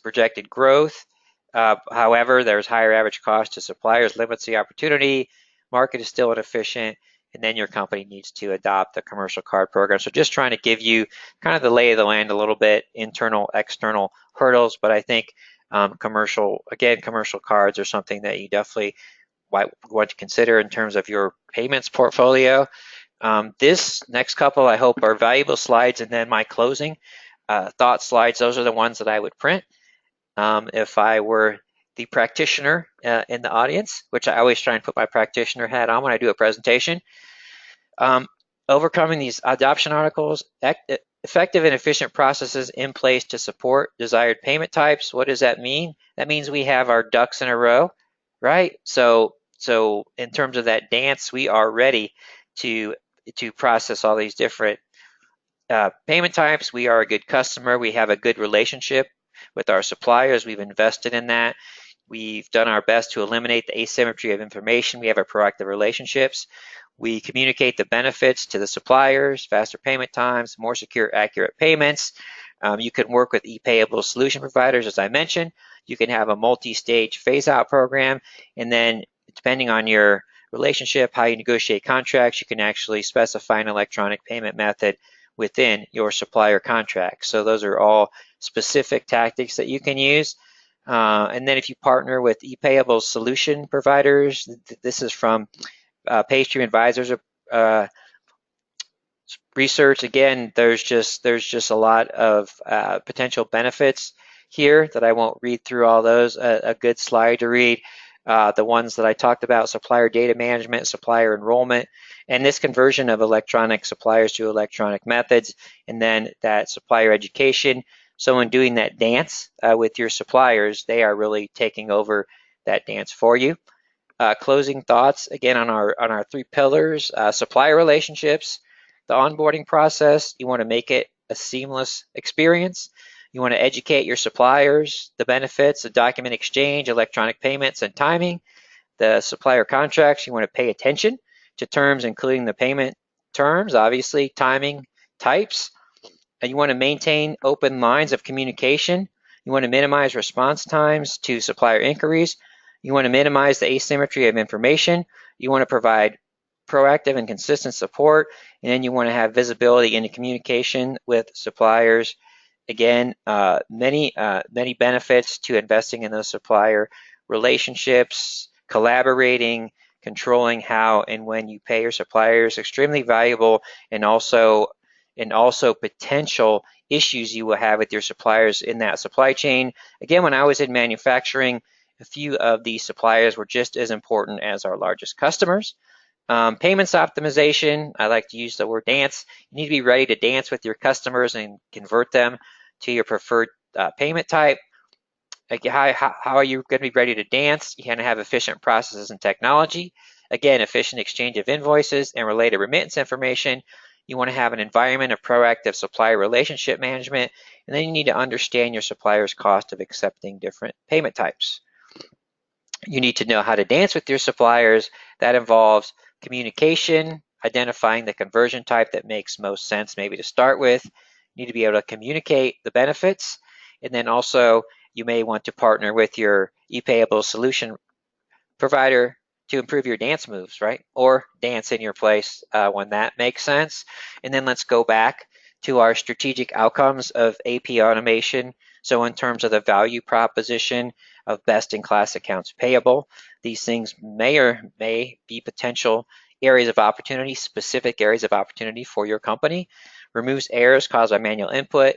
projected growth. However, there's higher average cost to suppliers, limits the opportunity. Market is still inefficient, and then your company needs to adopt a commercial card program. So just trying to give you kind of the lay of the land a little bit, internal, external hurdles, but I think commercial cards are something that you definitely might want to consider in terms of your payments portfolio. This next couple, I hope, are valuable slides, and then my closing thought slides, those are the ones that I would print if I were the practitioner in the audience, which I always try and put my practitioner hat on when I do a presentation. Overcoming these adoption articles, effective and efficient processes in place to support desired payment types. What does that mean? That means we have our ducks in a row, right? So in terms of that dance, we are ready to process all these different payment types. We are a good customer. We have a good relationship with our suppliers. We've invested in that. We've done our best to eliminate the asymmetry of information. We have our proactive relationships. We communicate the benefits to the suppliers, faster payment times, more secure, accurate payments. You can work with e-payable solution providers, as I mentioned. You can have a multi-stage phase-out program, and then depending on your relationship, how you negotiate contracts, you can actually specify an electronic payment method within your supplier contract. So those are all specific tactics that you can use. And then if you partner with e-payable solution providers, this is from PayStream Advisors research. Again, there's just a lot of potential benefits here that I won't read through all those. A good slide to read. The ones that I talked about: supplier data management, supplier enrollment, and this conversion of electronic suppliers to electronic methods, and then that supplier education. So in doing that dance with your suppliers, they are really taking over that dance for you. Closing thoughts, again, on our three pillars: supplier relationships, the onboarding process. You want to make it a seamless experience. You want to educate your suppliers, the benefits of document exchange, electronic payments, and timing. The supplier contracts, you want to pay attention to terms, including the payment terms, obviously, timing, types. And you want to maintain open lines of communication. You want to minimize response times to supplier inquiries. You want to minimize the asymmetry of information. You want to provide proactive and consistent support, and then you want to have visibility into communication with suppliers. Again, many benefits to investing in those supplier relationships, collaborating, controlling how and when you pay your suppliers, extremely valuable, and also potential issues you will have with your suppliers in that supply chain. Again, when I was in manufacturing, a few of these suppliers were just as important as our largest customers. Payments optimization, I like to use the word dance. You need to be ready to dance with your customers and convert them to your preferred payment type. Like how are you going to be ready to dance? You have to have efficient processes and technology. Again, efficient exchange of invoices and related remittance information. You want to have an environment of proactive supplier relationship management, and then you need to understand your supplier's cost of accepting different payment types. You need to know how to dance with your suppliers. That involves communication, identifying the conversion type that makes most sense maybe to start with. You need to be able to communicate the benefits, and then also you may want to partner with your ePayable solution provider to improve your dance moves, right? Or dance in your place when that makes sense. And then let's go back to our strategic outcomes of AP automation. So in terms of the value proposition of best-in-class accounts payable, these things may be potential areas of opportunity, specific areas of opportunity for your company. Removes errors caused by manual input,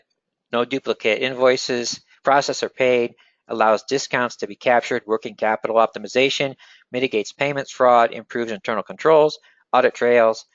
no duplicate invoices, processor paid, allows discounts to be captured, working capital optimization, mitigates payments fraud, improves internal controls, audit trails,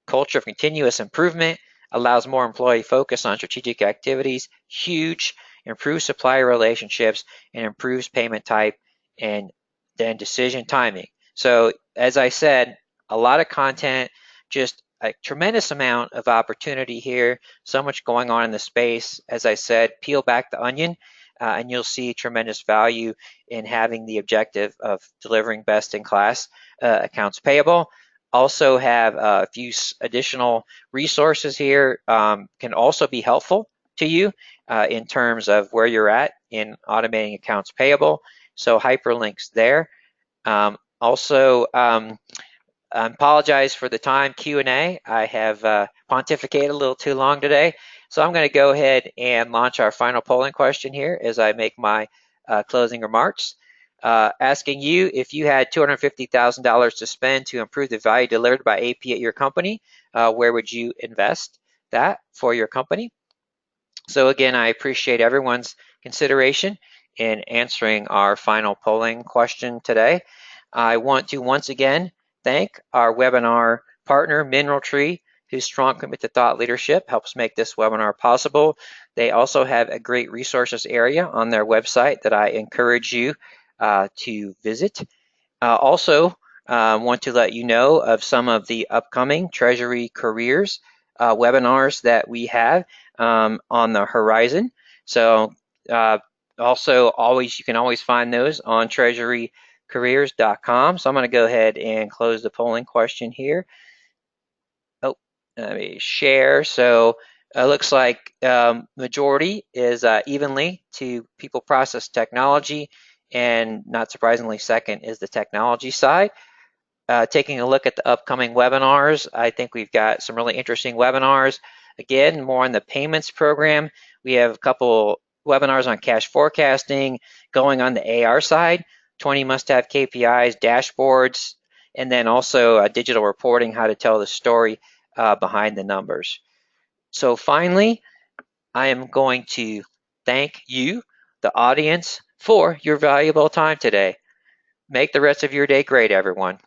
culture of continuous improvement, allows more employee focus on strategic activities, huge, improves supplier relationships, and improves payment type and then decision timing. So as I said, a lot of content, just a tremendous amount of opportunity here, so much going on in the space. As I said, peel back the onion and you'll see tremendous value in having the objective of delivering best-in-class accounts payable. Also have a few additional resources here can also be helpful to you in terms of where you're at in automating accounts payable. So hyperlinks there. I apologize for the time Q&A. I have pontificated a little too long today. So I'm going to go ahead and launch our final polling question here as I make my closing remarks. Asking you, if you had $250,000 to spend to improve the value delivered by AP at your company, where would you invest that for your company? So again, I appreciate everyone's consideration in answering our final polling question today. I want to once again thank our webinar partner, Mineral Tree, whose strong commitment to thought leadership helps make this webinar possible. They also have a great resources area on their website that I encourage you to visit. Also, want to let you know of some of the upcoming Treasury Careers webinars that we have on the horizon. So also, you can always find those on treasurycareers.com. So I'm going to go ahead and close the polling question here. Oh, let me share. So it looks like majority is evenly to people process technology, and not surprisingly, second is the technology side. Taking a look at the upcoming webinars, I think we've got some really interesting webinars. Again, more on the payments program. We have a couple webinars on cash forecasting, going on the AR side, 20 must-have KPIs, dashboards, and then also digital reporting, how to tell the story behind the numbers. So finally, I am going to thank you, the audience, for your valuable time today. Make the rest of your day great, everyone.